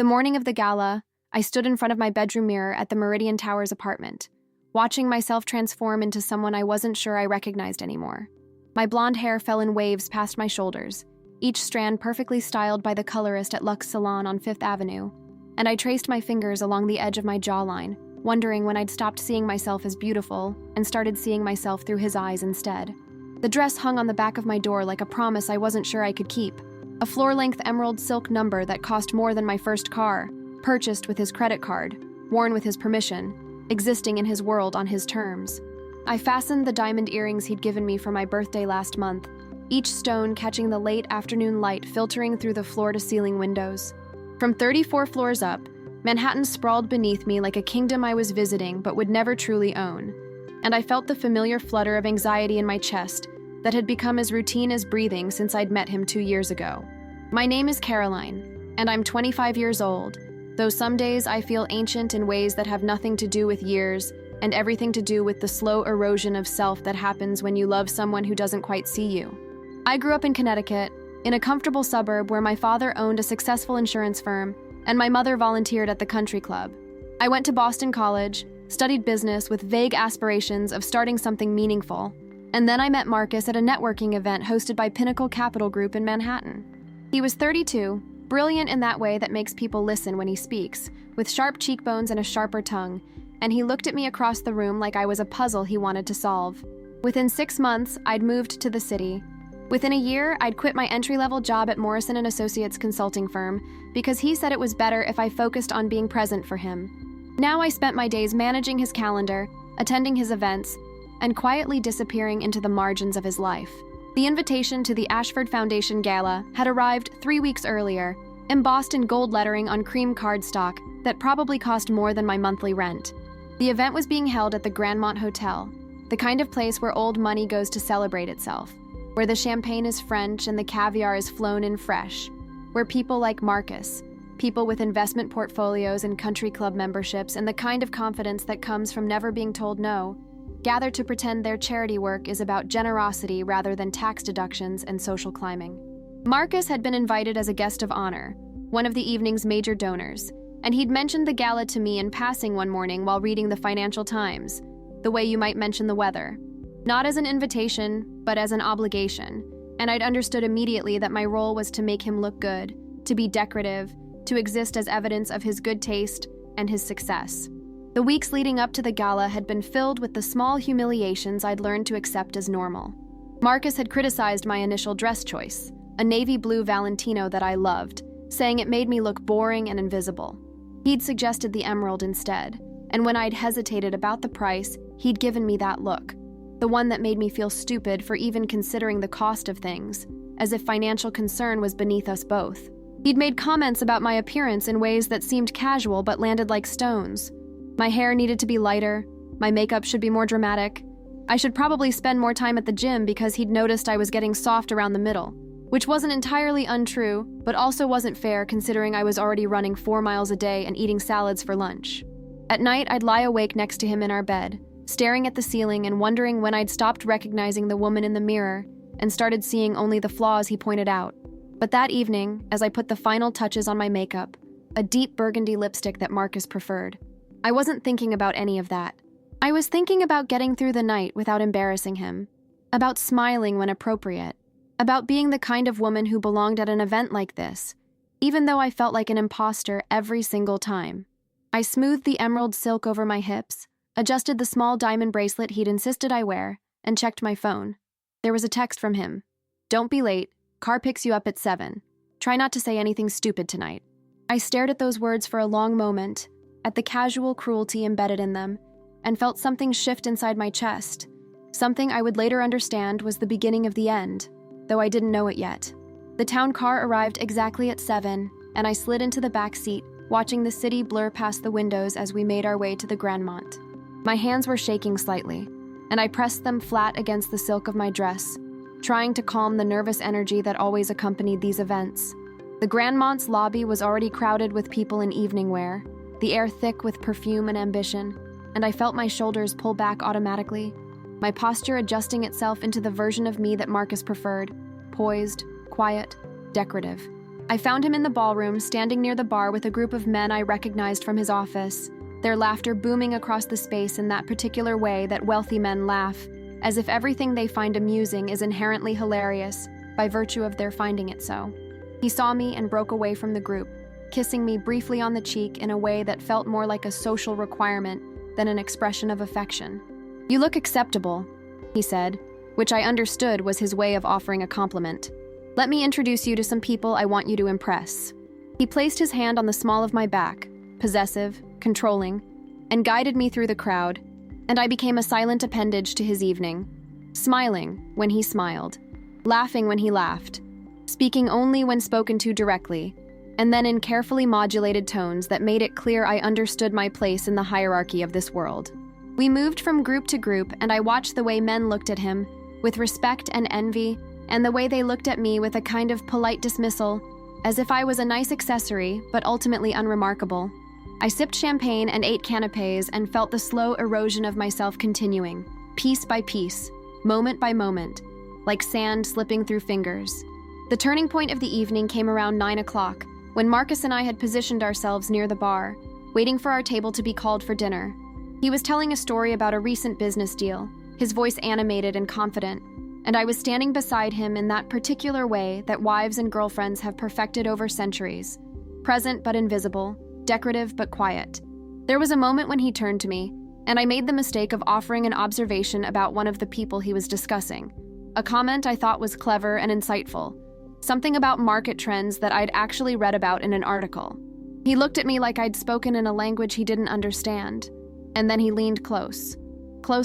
The morning of the gala, I stood in front of my bedroom mirror at the Meridian Towers apartment, watching myself transform into someone I wasn't sure I recognized anymore. My blonde hair fell in waves past my shoulders, each strand perfectly styled by the colorist at Luxe Salon on Fifth Avenue, and I traced my fingers along the edge of my jawline, wondering when I'd stopped seeing myself as beautiful and started seeing myself through his eyes instead. The dress hung on the back of my door like a promise I wasn't sure I could keep, a floor-length emerald silk number that cost more than my first car, purchased with his credit card, worn with his permission, existing in his world on his terms. I fastened the diamond earrings he'd given me for my birthday last month, each stone catching the late afternoon light filtering through the floor-to-ceiling windows. From 34 floors up, Manhattan sprawled beneath me like a kingdom I was visiting but would never truly own, and I felt the familiar flutter of anxiety in my chest that had become as routine as breathing since I'd met him 2 years ago. My name is Caroline, and I'm 25 years old, though some days I feel ancient in ways that have nothing to do with years and everything to do with the slow erosion of self that happens when you love someone who doesn't quite see you. I grew up in Connecticut, in a comfortable suburb where my father owned a successful insurance firm and my mother volunteered at the country club. I went to Boston College, studied business with vague aspirations of starting something meaningful, and then I met Marcus at a networking event hosted by Pinnacle Capital Group in Manhattan. He was 32, brilliant in that way that makes people listen when he speaks, with sharp cheekbones and a sharper tongue, and he looked at me across the room like I was a puzzle he wanted to solve. Within 6 months, I'd moved to the city. Within a year, I'd quit my entry-level job at Morrison & Associates consulting firm because he said it was better if I focused on being present for him. Now I spent my days managing his calendar, attending his events, and quietly disappearing into the margins of his life. The invitation to the Ashford Foundation Gala had arrived 3 weeks earlier, embossed in gold lettering on cream cardstock that probably cost more than my monthly rent. The event was being held at the Grandmont Hotel, the kind of place where old money goes to celebrate itself, where the champagne is French and the caviar is flown in fresh, where people like Marcus, people with investment portfolios and country club memberships and the kind of confidence that comes from never being told no, gather to pretend their charity work is about generosity rather than tax deductions and social climbing. Marcus had been invited as a guest of honor, one of the evening's major donors, and he'd mentioned the gala to me in passing one morning while reading the Financial Times, the way you might mention the weather. Not as an invitation, but as an obligation, and I'd understood immediately that my role was to make him look good, to be decorative, to exist as evidence of his good taste and his success. The weeks leading up to the gala had been filled with the small humiliations I'd learned to accept as normal. Marcus had criticized my initial dress choice, a navy blue Valentino that I loved, saying it made me look boring and invisible. He'd suggested the emerald instead, and when I'd hesitated about the price, he'd given me that look, the one that made me feel stupid for even considering the cost of things, as if financial concern was beneath us both. He'd made comments about my appearance in ways that seemed casual but landed like stones. My hair needed to be lighter, my makeup should be more dramatic. I should probably spend more time at the gym because he'd noticed I was getting soft around the middle, which wasn't entirely untrue, but also wasn't fair considering I was already running 4 miles a day and eating salads for lunch. At night, I'd lie awake next to him in our bed, staring at the ceiling and wondering when I'd stopped recognizing the woman in the mirror and started seeing only the flaws he pointed out. But that evening, as I put the final touches on my makeup, a deep burgundy lipstick that Marcus preferred, I wasn't thinking about any of that. I was thinking about getting through the night without embarrassing him, about smiling when appropriate, about being the kind of woman who belonged at an event like this, even though I felt like an imposter every single time. I smoothed the emerald silk over my hips, adjusted the small diamond bracelet he'd insisted I wear, and checked my phone. There was a text from him. "Don't be late. Car picks you up at 7. Try not to say anything stupid tonight." I stared at those words for a long moment, at the casual cruelty embedded in them, and felt something shift inside my chest, something I would later understand was the beginning of the end, though I didn't know it yet. The town car arrived exactly at 7, and I slid into the back seat, watching the city blur past the windows as we made our way to the Grandmont. My hands were shaking slightly, and I pressed them flat against the silk of my dress, trying to calm the nervous energy that always accompanied these events. The Grandmont's lobby was already crowded with people in evening wear, the air thick with perfume and ambition, and I felt my shoulders pull back automatically, my posture adjusting itself into the version of me that Marcus preferred, poised, quiet, decorative. I found him in the ballroom, standing near the bar with a group of men I recognized from his office, their laughter booming across the space in that particular way that wealthy men laugh, as if everything they find amusing is inherently hilarious by virtue of their finding it so. He saw me and broke away from the group, kissing me briefly on the cheek in a way that felt more like a social requirement than an expression of affection. "You look acceptable," he said, which I understood was his way of offering a compliment. "Let me introduce you to some people I want you to impress." He placed his hand on the small of my back, possessive, controlling, and guided me through the crowd, and I became a silent appendage to his evening, smiling when he smiled, laughing when he laughed, speaking only when spoken to directly, and then in carefully modulated tones that made it clear I understood my place in the hierarchy of this world. We moved from group to group, and I watched the way men looked at him, with respect and envy, and the way they looked at me with a kind of polite dismissal, as if I was a nice accessory, but ultimately unremarkable. I sipped champagne and ate canapés and felt the slow erosion of myself continuing, piece by piece, moment by moment, like sand slipping through fingers. The turning point of the evening came around 9 o'clock, when Marcus and I had positioned ourselves near the bar, waiting for our table to be called for dinner. He was telling a story about a recent business deal, his voice animated and confident, and I was standing beside him in that particular way that wives and girlfriends have perfected over centuries, present but invisible, decorative but quiet. There was a moment when he turned to me, and I made the mistake of offering an observation about one of the people he was discussing, a comment I thought was clever and insightful, something about market trends that I'd actually read about in an article. He looked at me like I'd spoken in a language he didn't understand, and then he leaned close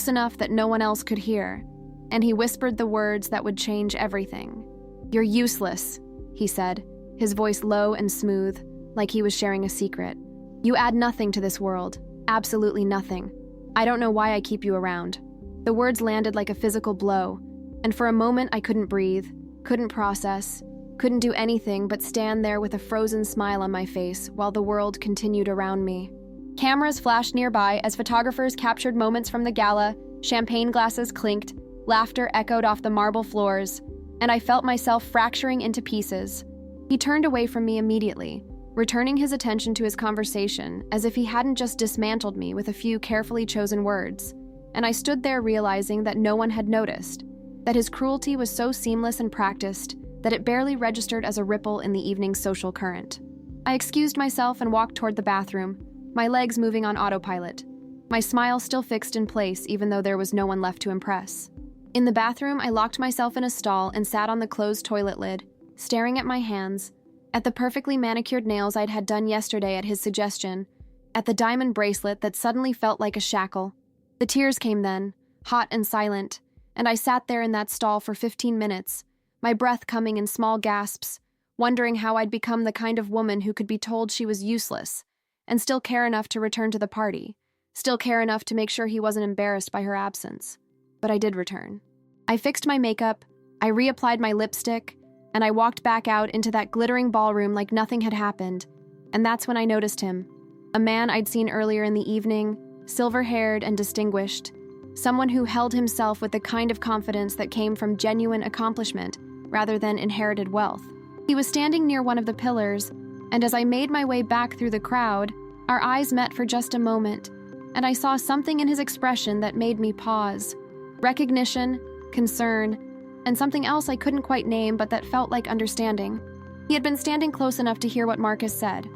enough that no one else could hear, and he whispered the words that would change everything. "You're useless," he said, his voice low and smooth, like he was sharing a secret. "You add nothing to this world, absolutely nothing. I don't know why I keep you around." The words landed like a physical blow, and for a moment I couldn't breathe, couldn't process, couldn't do anything but stand there with a frozen smile on my face while the world continued around me. Cameras flashed nearby as photographers captured moments from the gala, champagne glasses clinked, laughter echoed off the marble floors, and I felt myself fracturing into pieces. He turned away from me immediately, returning his attention to his conversation as if he hadn't just dismantled me with a few carefully chosen words, and I stood there realizing that no one had noticed, that his cruelty was so seamless and practiced that it barely registered as a ripple in the evening's social current. I excused myself and walked toward the bathroom, my legs moving on autopilot, my smile still fixed in place even though there was no one left to impress. In the bathroom, I locked myself in a stall and sat on the closed toilet lid, staring at my hands, at the perfectly manicured nails I'd had done yesterday at his suggestion, at the diamond bracelet that suddenly felt like a shackle. The tears came then, hot and silent, and I sat there in that stall for 15 minutes, my breath coming in small gasps, wondering how I'd become the kind of woman who could be told she was useless, and still care enough to return to the party, still care enough to make sure he wasn't embarrassed by her absence. But I did return. I fixed my makeup, I reapplied my lipstick, and I walked back out into that glittering ballroom like nothing had happened, and that's when I noticed him, a man I'd seen earlier in the evening, silver-haired and distinguished, someone who held himself with the kind of confidence that came from genuine accomplishment rather than inherited wealth. He was standing near one of the pillars, and as I made my way back through the crowd, our eyes met for just a moment, and I saw something in his expression that made me pause. Recognition, concern, and something else I couldn't quite name but that felt like understanding. He had been standing close enough to hear what Marcus said.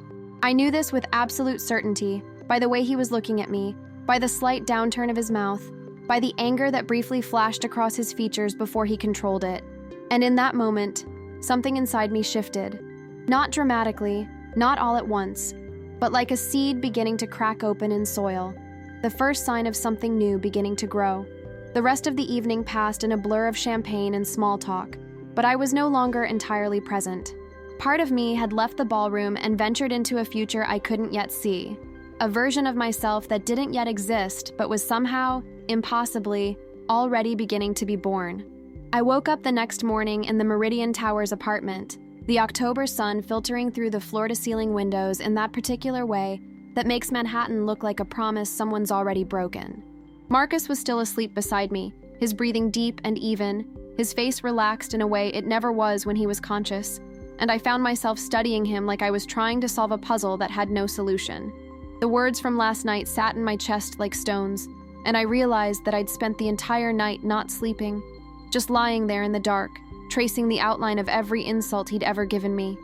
I knew this with absolute certainty, by the way he was looking at me, by the slight downturn of his mouth, by the anger that briefly flashed across his features before he controlled it. And in that moment, something inside me shifted. Not dramatically, not all at once, but like a seed beginning to crack open in soil, the first sign of something new beginning to grow. The rest of the evening passed in a blur of champagne and small talk, but I was no longer entirely present. Part of me had left the ballroom and ventured into a future I couldn't yet see, a version of myself that didn't yet exist but was somehow, impossibly, already beginning to be born. I woke up the next morning in the Meridian Towers apartment, the October sun filtering through the floor-to-ceiling windows in that particular way that makes Manhattan look like a promise someone's already broken. Marcus was still asleep beside me, his breathing deep and even, his face relaxed in a way it never was when he was conscious, and I found myself studying him like I was trying to solve a puzzle that had no solution. The words from last night sat in my chest like stones, and I realized that I'd spent the entire night not sleeping, just lying there in the dark, tracing the outline of every insult he'd ever given me.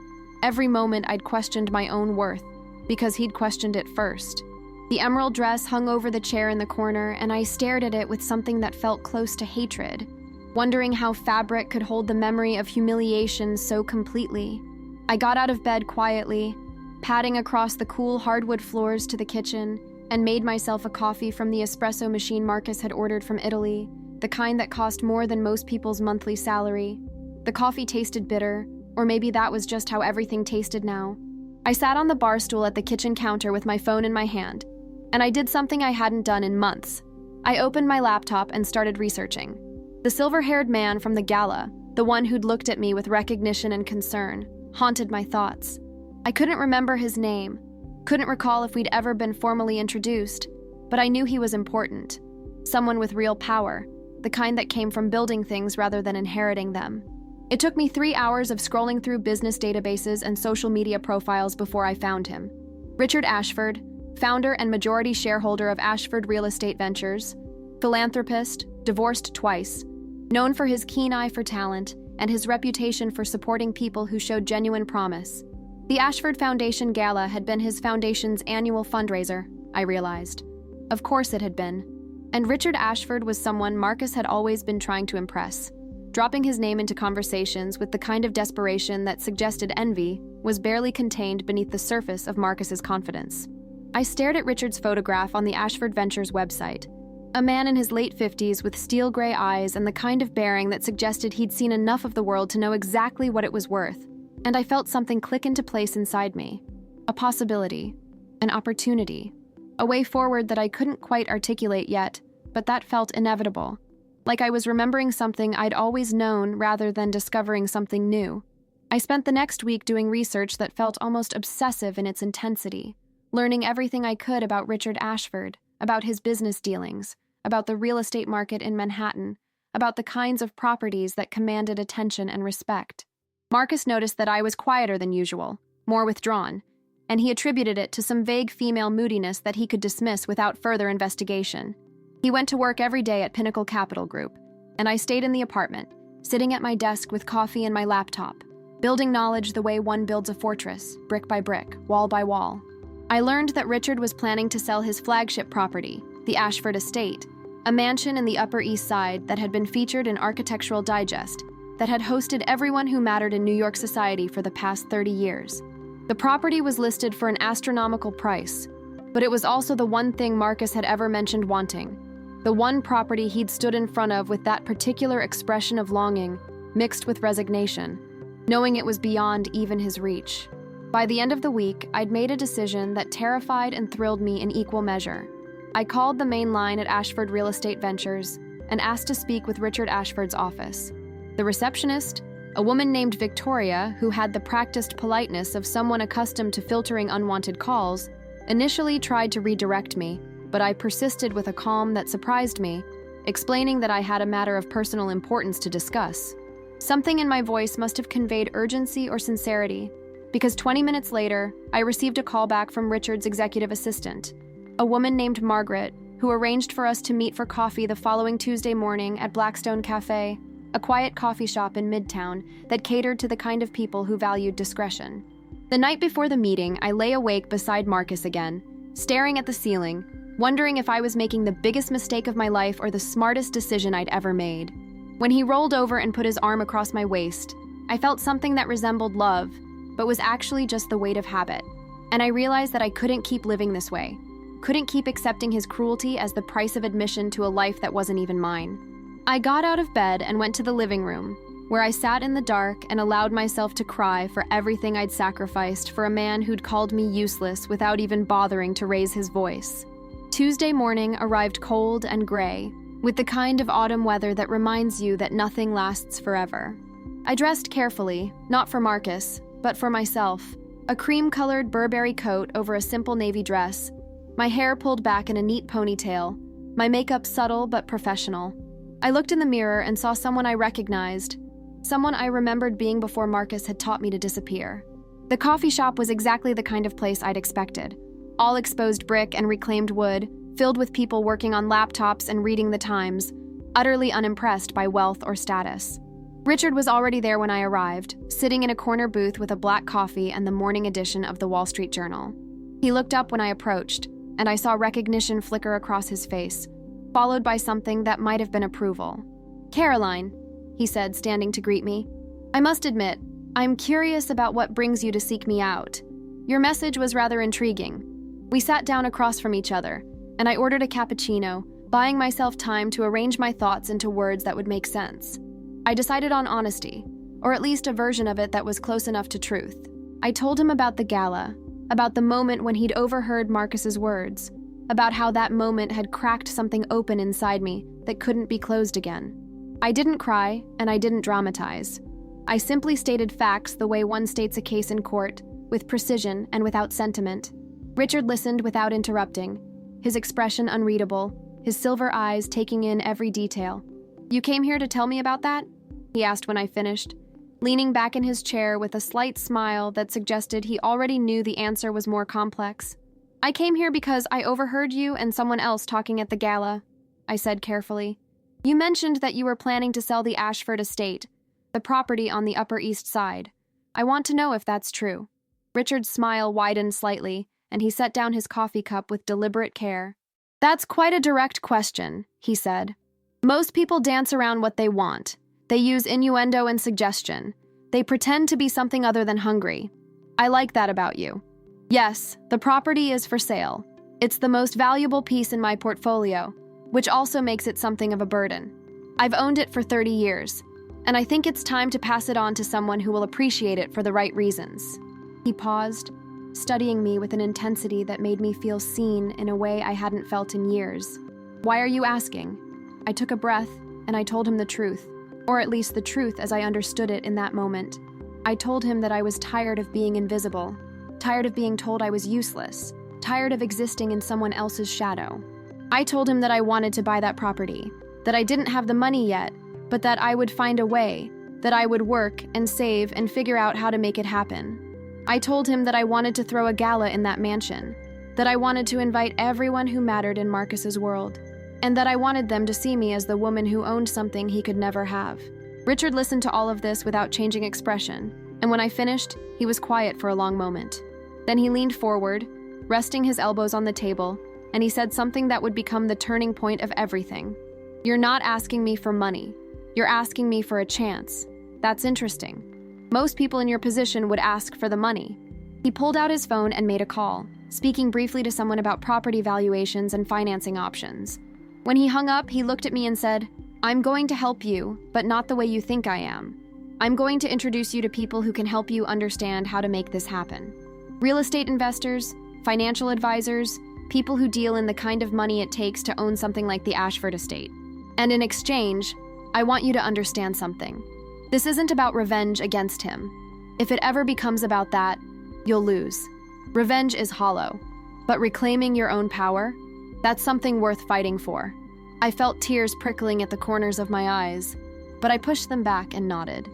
Every moment I'd questioned my own worth, because he'd questioned it first. The emerald dress hung over the chair in the corner, and I stared at it with something that felt close to hatred, wondering how fabric could hold the memory of humiliation so completely. I got out of bed quietly, padding across the cool hardwood floors to the kitchen, and made myself a coffee from the espresso machine Marcus had ordered from Italy, the kind that cost more than most people's monthly salary. The coffee tasted bitter, or maybe that was just how everything tasted now. I sat on the bar stool at the kitchen counter with my phone in my hand, and I did something I hadn't done in months. I opened my laptop and started researching. The silver-haired man from the Gala, the one who'd looked at me with recognition and concern, haunted my thoughts. I couldn't remember his name, couldn't recall if we'd ever been formally introduced, but I knew he was important. Someone with real power, the kind that came from building things rather than inheriting them. It took me 3 hours of scrolling through business databases and social media profiles before I found him. Richard Ashford, founder and majority shareholder of Ashford Real Estate Ventures, philanthropist, divorced twice, known for his keen eye for talent and his reputation for supporting people who showed genuine promise. The Ashford Foundation Gala had been his foundation's annual fundraiser, I realized. Of course it had been. And Richard Ashford was someone Marcus had always been trying to impress. Dropping his name into conversations with the kind of desperation that suggested envy was barely contained beneath the surface of Marcus's confidence. I stared at Richard's photograph on the Ashford Ventures website. A man in his late 50s with steel gray eyes and the kind of bearing that suggested he'd seen enough of the world to know exactly what it was worth. And I felt something click into place inside me. A possibility. An opportunity. A way forward that I couldn't quite articulate yet, but that felt inevitable. Like I was remembering something I'd always known rather than discovering something new. I spent the next week doing research that felt almost obsessive in its intensity, learning everything I could about Richard Ashford, about his business dealings, about the real estate market in Manhattan, about the kinds of properties that commanded attention and respect. Marcus noticed that I was quieter than usual, more withdrawn, and he attributed it to some vague female moodiness that he could dismiss without further investigation. He went to work every day at Pinnacle Capital Group, and I stayed in the apartment, sitting at my desk with coffee and my laptop, building knowledge the way one builds a fortress, brick by brick, wall by wall. I learned that Richard was planning to sell his flagship property, the Ashford Estate, a mansion in the Upper East Side that had been featured in Architectural Digest, that had hosted everyone who mattered in New York society for the past 30 years. The property was listed for an astronomical price, but it was also the one thing Marcus had ever mentioned wanting. The one property he'd stood in front of with that particular expression of longing, mixed with resignation, knowing it was beyond even his reach. By the end of the week, I'd made a decision that terrified and thrilled me in equal measure. I called the main line at Ashford Real Estate Ventures and asked to speak with Richard Ashford's office. The receptionist, a woman named Victoria who had the practiced politeness of someone accustomed to filtering unwanted calls, initially tried to redirect me, but I persisted with a calm that surprised me, explaining that I had a matter of personal importance to discuss. Something in my voice must have conveyed urgency or sincerity, because 20 minutes later, I received a call back from Richard's executive assistant, a woman named Margaret, who arranged for us to meet for coffee the following Tuesday morning at Blackstone Cafe, a quiet coffee shop in Midtown that catered to the kind of people who valued discretion. The night before the meeting, I lay awake beside Marcus again, staring at the ceiling, wondering if I was making the biggest mistake of my life or the smartest decision I'd ever made. When he rolled over and put his arm across my waist, I felt something that resembled love, but was actually just the weight of habit. And I realized that I couldn't keep living this way, couldn't keep accepting his cruelty as the price of admission to a life that wasn't even mine. I got out of bed and went to the living room, where I sat in the dark and allowed myself to cry for everything I'd sacrificed for a man who'd called me useless without even bothering to raise his voice. Tuesday morning arrived cold and gray, with the kind of autumn weather that reminds you that nothing lasts forever. I dressed carefully, not for Marcus, but for myself. A cream-colored Burberry coat over a simple navy dress, my hair pulled back in a neat ponytail, my makeup subtle but professional. I looked in the mirror and saw someone I recognized, someone I remembered being before Marcus had taught me to disappear. The coffee shop was exactly the kind of place I'd expected. All exposed brick and reclaimed wood, filled with people working on laptops and reading the Times, utterly unimpressed by wealth or status. Richard was already there when I arrived, sitting in a corner booth with a black coffee and the morning edition of the Wall Street Journal. He looked up when I approached, and I saw recognition flicker across his face, followed by something that might have been approval. "Caroline," he said, standing to greet me. "I must admit, I'm curious about what brings you to seek me out. Your message was rather intriguing." We sat down across from each other, and I ordered a cappuccino, buying myself time to arrange my thoughts into words that would make sense. I decided on honesty, or at least a version of it that was close enough to truth. I told him about the gala, about the moment when he'd overheard Marcus's words, about how that moment had cracked something open inside me that couldn't be closed again. I didn't cry, and I didn't dramatize. I simply stated facts the way one states a case in court, with precision and without sentiment. Richard listened without interrupting, his expression unreadable, his silver eyes taking in every detail. "You came here to tell me about that?" he asked when I finished, leaning back in his chair with a slight smile that suggested he already knew the answer was more complex. "I came here because I overheard you and someone else talking at the gala," I said carefully. "You mentioned that you were planning to sell the Ashford estate, the property on the Upper East Side. I want to know if that's true." Richard's smile widened slightly, and he set down his coffee cup with deliberate care. "That's quite a direct question," he said. "Most people dance around what they want. They use innuendo and suggestion. They pretend to be something other than hungry. I like that about you. Yes, the property is for sale. It's the most valuable piece in my portfolio, which also makes it something of a burden. I've owned it for 30 years, and I think it's time to pass it on to someone who will appreciate it for the right reasons." He paused, studying me with an intensity that made me feel seen in a way I hadn't felt in years. "Why are you asking?" I took a breath, and I told him the truth, or at least the truth as I understood it in that moment. I told him that I was tired of being invisible, tired of being told I was useless, tired of existing in someone else's shadow. I told him that I wanted to buy that property, that I didn't have the money yet, but that I would find a way, that I would work and save and figure out how to make it happen. I told him that I wanted to throw a gala in that mansion, that I wanted to invite everyone who mattered in Marcus's world, and that I wanted them to see me as the woman who owned something he could never have. Richard listened to all of this without changing expression, and when I finished, he was quiet for a long moment. Then he leaned forward, resting his elbows on the table, and he said something that would become the turning point of everything. "You're not asking me for money. You're asking me for a chance. That's interesting. Most people in your position would ask for the money." He pulled out his phone and made a call, speaking briefly to someone about property valuations and financing options. When he hung up, he looked at me and said, "I'm going to help you, but not the way you think I am. I'm going to introduce you to people who can help you understand how to make this happen. Real estate investors, financial advisors, people who deal in the kind of money it takes to own something like the Ashford estate. And in exchange, I want you to understand something. This isn't about revenge against him. If it ever becomes about that, you'll lose. Revenge is hollow, but reclaiming your own power, that's something worth fighting for." I felt tears prickling at the corners of my eyes, but I pushed them back and nodded.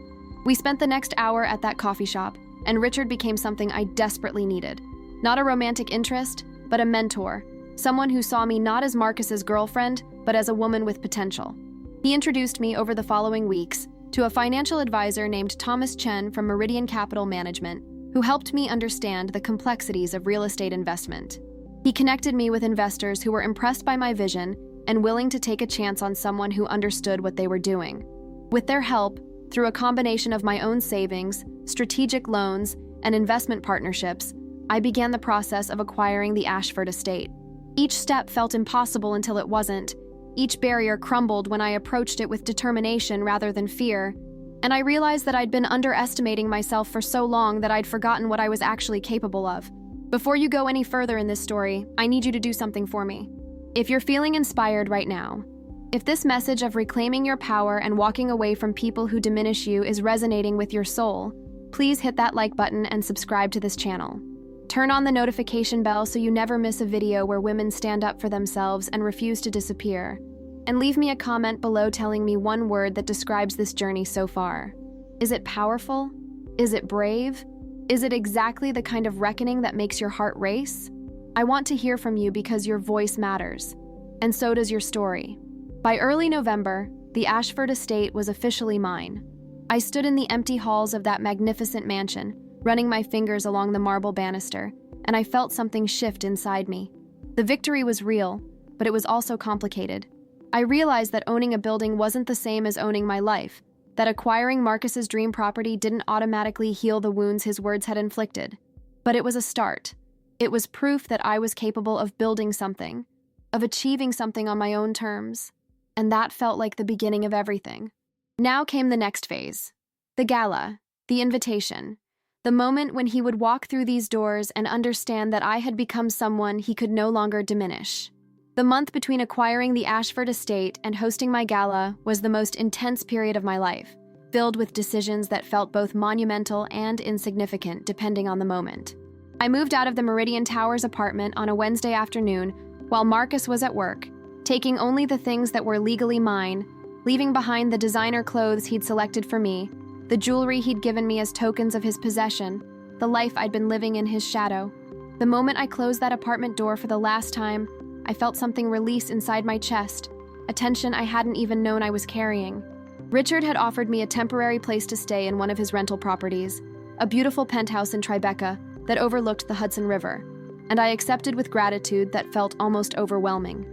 We spent the next hour at that coffee shop, and Richard became something I desperately needed. Not a romantic interest, but a mentor, someone who saw me not as Marcus's girlfriend, but as a woman with potential. He introduced me over the following weeks to a financial advisor named Thomas Chen from Meridian Capital Management, who helped me understand the complexities of real estate investment. He connected me with investors who were impressed by my vision and willing to take a chance on someone who understood what they were doing. With their help, through a combination of my own savings, strategic loans, and investment partnerships, I began the process of acquiring the Ashford estate. Each step felt impossible until it wasn't. Each barrier crumbled when I approached it with determination rather than fear, and I realized that I'd been underestimating myself for so long that I'd forgotten what I was actually capable of. Before you go any further in this story, I need you to do something for me. If you're feeling inspired right now, if this message of reclaiming your power and walking away from people who diminish you is resonating with your soul, please hit that like button and subscribe to this channel. Turn on the notification bell so you never miss a video where women stand up for themselves and refuse to disappear. And leave me a comment below telling me one word that describes this journey so far. Is it powerful? Is it brave? Is it exactly the kind of reckoning that makes your heart race? I want to hear from you because your voice matters, and so does your story. By early November, the Ashford estate was officially mine. I stood in the empty halls of that magnificent mansion, running my fingers along the marble banister, and I felt something shift inside me. The victory was real, but it was also complicated. I realized that owning a building wasn't the same as owning my life, that acquiring Marcus's dream property didn't automatically heal the wounds his words had inflicted. But it was a start. It was proof that I was capable of building something, of achieving something on my own terms. And that felt like the beginning of everything. Now came the next phase. The gala, the invitation, the moment when he would walk through these doors and understand that I had become someone he could no longer diminish. The month between acquiring the Ashford estate and hosting my gala was the most intense period of my life, filled with decisions that felt both monumental and insignificant depending on the moment. I moved out of the Meridian Towers apartment on a Wednesday afternoon while Marcus was at work, taking only the things that were legally mine, leaving behind the designer clothes he'd selected for me, the jewelry he'd given me as tokens of his possession, the life I'd been living in his shadow. The moment I closed that apartment door for the last time, I felt something release inside my chest, a tension I hadn't even known I was carrying. Richard had offered me a temporary place to stay in one of his rental properties, a beautiful penthouse in Tribeca that overlooked the Hudson River, and I accepted with gratitude that felt almost overwhelming.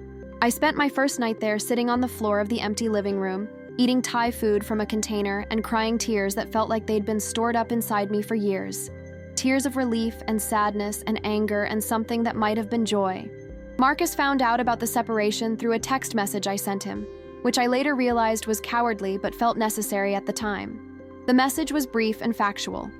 I spent my first night there sitting on the floor of the empty living room, eating Thai food from a container and crying tears that felt like they'd been stored up inside me for years. Tears of relief and sadness and anger and something that might have been joy. Marcus found out about the separation through a text message I sent him, which I later realized was cowardly but felt necessary at the time. The message was brief and factual.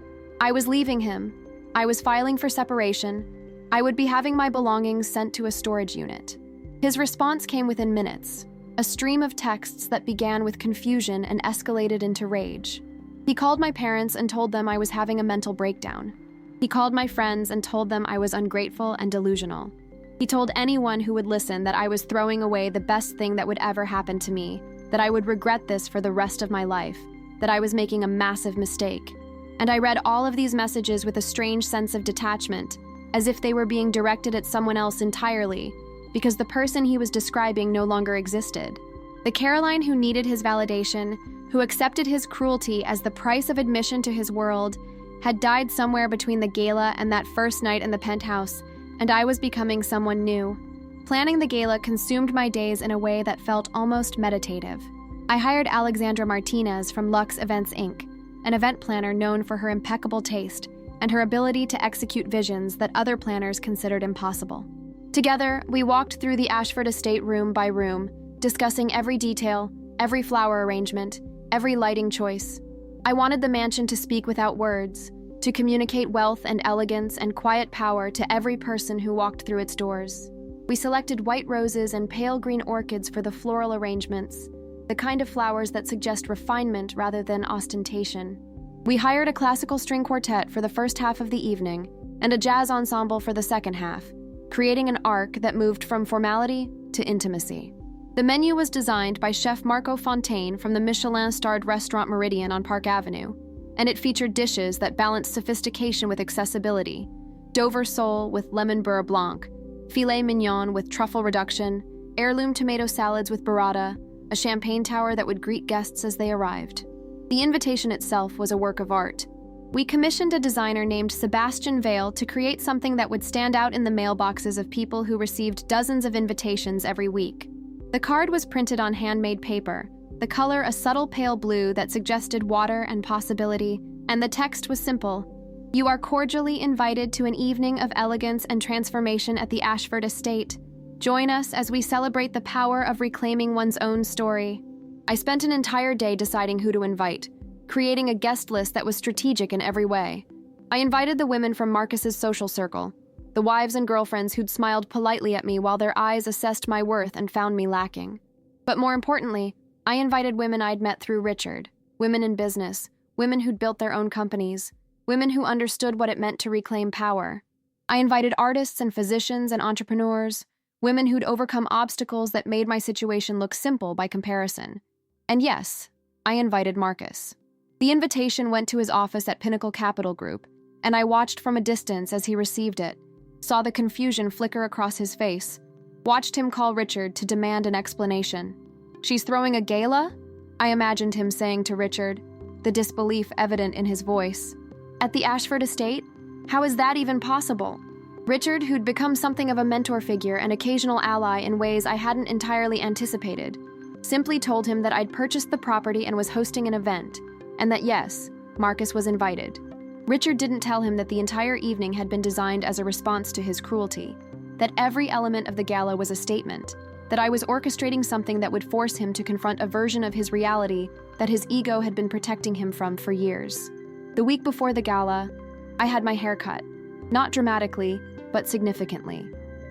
I was leaving him. I was filing for separation. I would be having my belongings sent to a storage unit. His response came within minutes, a stream of texts that began with confusion and escalated into rage. He called my parents and told them I was having a mental breakdown. He called my friends and told them I was ungrateful and delusional. He told anyone who would listen that I was throwing away the best thing that would ever happen to me, that I would regret this for the rest of my life, that I was making a massive mistake. And I read all of these messages with a strange sense of detachment, as if they were being directed at someone else entirely, because the person he was describing no longer existed. The Caroline who needed his validation, who accepted his cruelty as the price of admission to his world, had died somewhere between the gala and that first night in the penthouse, and I was becoming someone new. Planning the gala consumed my days in a way that felt almost meditative. I hired Alexandra Martinez from Lux Events Inc., an event planner known for her impeccable taste and her ability to execute visions that other planners considered impossible. Together, we walked through the Ashford estate room by room, discussing every detail, every flower arrangement, every lighting choice. I wanted the mansion to speak without words, to communicate wealth and elegance and quiet power to every person who walked through its doors. We selected white roses and pale green orchids for the floral arrangements, the kind of flowers that suggest refinement rather than ostentation. We hired a classical string quartet for the first half of the evening and a jazz ensemble for the second half, creating an arc that moved from formality to intimacy. The menu was designed by Chef Marco Fontaine from the Michelin-starred restaurant Meridian on Park Avenue, and it featured dishes that balanced sophistication with accessibility: Dover sole with lemon beurre blanc, filet mignon with truffle reduction, heirloom tomato salads with burrata, a champagne tower that would greet guests as they arrived. The invitation itself was a work of art. We commissioned a designer named Sebastian Vale to create something that would stand out in the mailboxes of people who received dozens of invitations every week. The card was printed on handmade paper, the color a subtle pale blue that suggested water and possibility, and the text was simple: "You are cordially invited to an evening of elegance and transformation at the Ashford estate. Join us as we celebrate the power of reclaiming one's own story." I spent an entire day deciding who to invite, creating a guest list that was strategic in every way. I invited the women from Marcus's social circle, the wives and girlfriends who'd smiled politely at me while their eyes assessed my worth and found me lacking. But more importantly, I invited women I'd met through Richard, women in business, women who'd built their own companies, women who understood what it meant to reclaim power. I invited artists and physicians and entrepreneurs, women who'd overcome obstacles that made my situation look simple by comparison. And yes, I invited Marcus. The invitation went to his office at Pinnacle Capital Group, and I watched from a distance as he received it, saw the confusion flicker across his face, watched him call Richard to demand an explanation. "She's throwing a gala?" I imagined him saying to Richard, the disbelief evident in his voice. "At the Ashford estate? How is that even possible?" Richard, who'd become something of a mentor figure and occasional ally in ways I hadn't entirely anticipated, simply told him that I'd purchased the property and was hosting an event, and that yes, Marcus was invited. Richard didn't tell him that the entire evening had been designed as a response to his cruelty, that every element of the gala was a statement, that I was orchestrating something that would force him to confront a version of his reality that his ego had been protecting him from for years. The week before the gala, I had my hair cut, not dramatically, but significantly.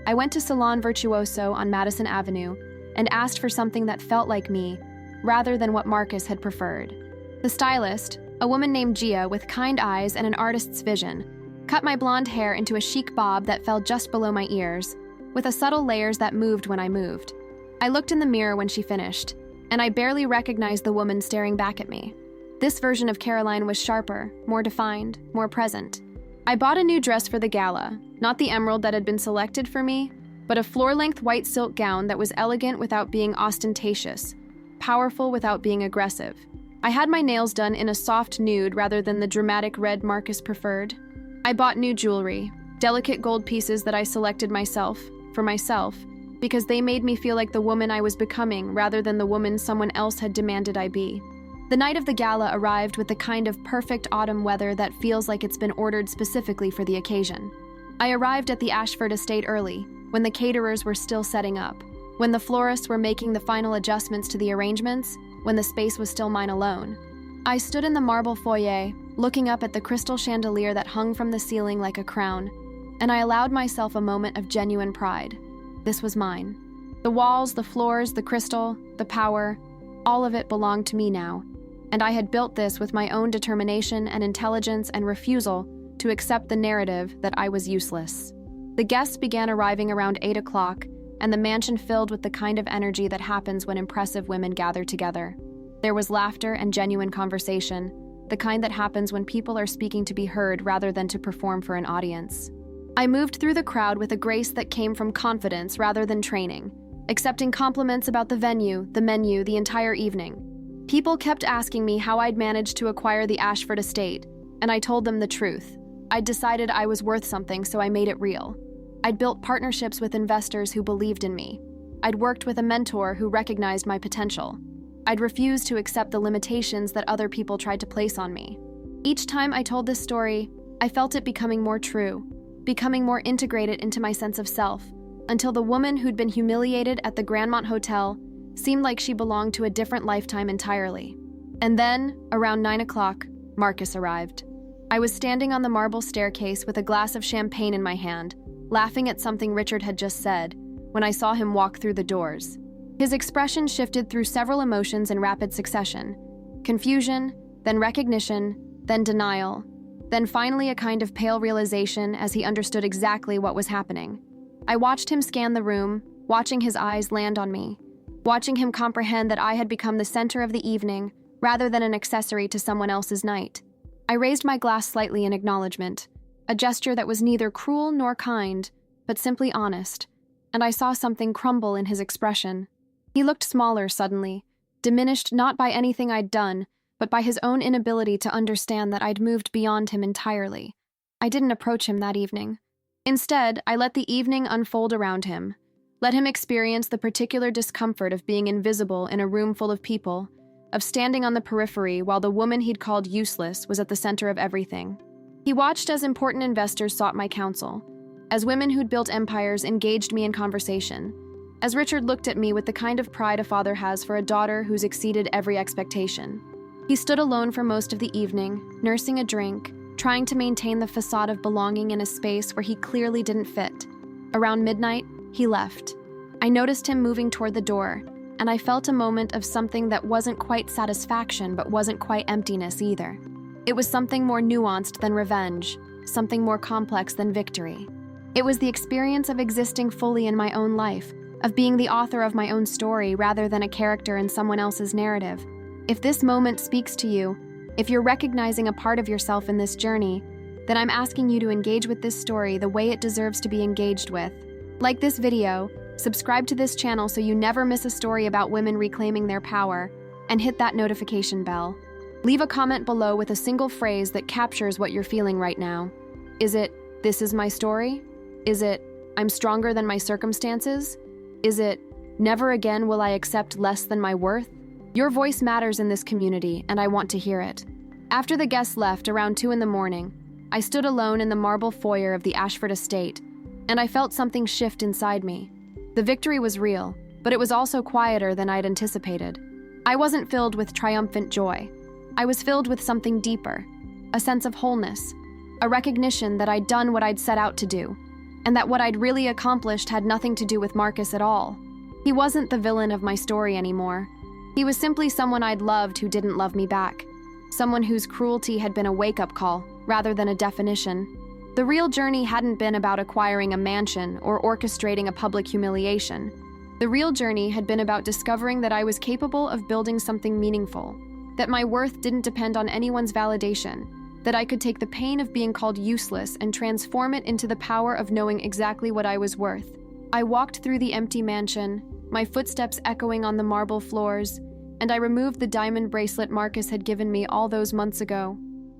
I went to Salon Virtuoso on Madison Avenue and asked for something that felt like me, rather than what Marcus had preferred. The stylist, a woman named Gia with kind eyes and an artist's vision, cut my blonde hair into a chic bob that fell just below my ears, with a subtle layers that moved when I moved. I looked in the mirror when she finished, and I barely recognized the woman staring back at me. This version of Caroline was sharper, more defined, more present. I bought a new dress for the gala, not the emerald that had been selected for me, but a floor-length white silk gown that was elegant without being ostentatious, powerful without being aggressive. I had my nails done in a soft nude rather than the dramatic red Marcus preferred. I bought new jewelry, delicate gold pieces that I selected for myself, because they made me feel like the woman I was becoming rather than the woman someone else had demanded I be. The night of the gala arrived with the kind of perfect autumn weather that feels like it's been ordered specifically for the occasion. I arrived at the Ashford estate early, when the caterers were still setting up, when the florists were making the final adjustments to the arrangements, when the space was still mine alone. I stood in the marble foyer, looking up at the crystal chandelier that hung from the ceiling like a crown, and I allowed myself a moment of genuine pride. This was mine. The walls, the floors, the crystal, the power, all of it belonged to me now, and I had built this with my own determination and intelligence and refusal to accept the narrative that I was useless. The guests began arriving around 8 o'clock, and the mansion filled with the kind of energy that happens when impressive women gather together. There was laughter and genuine conversation, the kind that happens when people are speaking to be heard rather than to perform for an audience. I moved through the crowd with a grace that came from confidence rather than training, accepting compliments about the venue, the menu, the entire evening. People kept asking me how I'd managed to acquire the Ashford estate, and I told them the truth. I'd decided I was worth something, so I made it real. I'd built partnerships with investors who believed in me. I'd worked with a mentor who recognized my potential. I'd refused to accept the limitations that other people tried to place on me. Each time I told this story, I felt it becoming more true, becoming more integrated into my sense of self, until the woman who'd been humiliated at the Grandmont Hotel seemed like she belonged to a different lifetime entirely. And then, around 9 o'clock, Marcus arrived. I was standing on the marble staircase with a glass of champagne in my hand, laughing at something Richard had just said, when I saw him walk through the doors. His expression shifted through several emotions in rapid succession: confusion, then recognition, then denial, then finally a kind of pale realization as he understood exactly what was happening. I watched him scan the room, watching his eyes land on me, watching him comprehend that I had become the center of the evening rather than an accessory to someone else's night. I raised my glass slightly in acknowledgement, a gesture that was neither cruel nor kind, but simply honest, and I saw something crumble in his expression. He looked smaller suddenly, diminished not by anything I'd done, but by his own inability to understand that I'd moved beyond him entirely. I didn't approach him that evening. Instead, I let the evening unfold around him, let him experience the particular discomfort of being invisible in a room full of people, of standing on the periphery while the woman he'd called useless was at the center of everything. He watched as important investors sought my counsel, as women who'd built empires engaged me in conversation, as Richard looked at me with the kind of pride a father has for a daughter who's exceeded every expectation. He stood alone for most of the evening, nursing a drink, trying to maintain the facade of belonging in a space where he clearly didn't fit. Around midnight, he left. I noticed him moving toward the door, and I felt a moment of something that wasn't quite satisfaction but wasn't quite emptiness either. It was something more nuanced than revenge, something more complex than victory. It was the experience of existing fully in my own life, of being the author of my own story rather than a character in someone else's narrative. If this moment speaks to you, If you're recognizing a part of yourself in this journey, then I'm asking you to engage with this story the way it deserves to be engaged with. Like this video, subscribe to this channel so you never miss a story about women reclaiming their power, and hit that notification bell. Leave a comment below with a single phrase that captures what you're feeling right now. Is it, "This is my story"? Is it, "I'm stronger than my circumstances"? Is it, "Never again will I accept less than my worth"? Your voice matters in this community, and I want to hear it. After the guests left around 2 in the morning, I stood alone in the marble foyer of the Ashford estate, and I felt something shift inside me. The victory was real, but it was also quieter than I'd anticipated. I wasn't filled with triumphant joy. I was filled with something deeper, a sense of wholeness, a recognition that I'd done what I'd set out to do, and that what I'd really accomplished had nothing to do with Marcus at all. He wasn't the villain of my story anymore. He was simply someone I'd loved who didn't love me back, someone whose cruelty had been a wake-up call rather than a definition. The real journey hadn't been about acquiring a mansion or orchestrating a public humiliation. The real journey had been about discovering that I was capable of building something meaningful, that my worth didn't depend on anyone's validation, that I could take the pain of being called useless and transform it into the power of knowing exactly what I was worth. I walked through the empty mansion, my footsteps echoing on the marble floors, and I removed the diamond bracelet Marcus had given me all those months ago.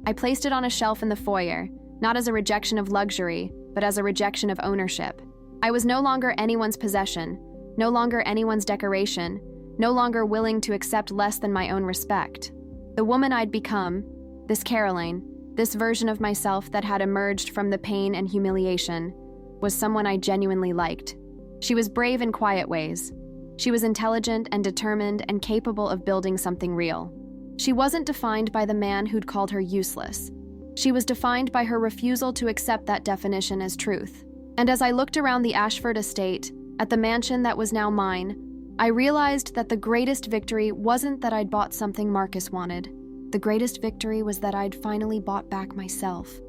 I placed it on a shelf in the foyer, not as a rejection of luxury, but as a rejection of ownership. I was no longer anyone's possession, no longer anyone's decoration, no longer willing to accept less than my own respect. The woman I'd become, this Caroline, this version of myself that had emerged from the pain and humiliation, was someone I genuinely liked. She was brave in quiet ways. She was intelligent and determined and capable of building something real. She wasn't defined by the man who'd called her useless. She was defined by her refusal to accept that definition as truth. And as I looked around the Ashford estate, at the mansion that was now mine, I realized that the greatest victory wasn't that I'd bought something Marcus wanted. The greatest victory was that I'd finally bought back myself.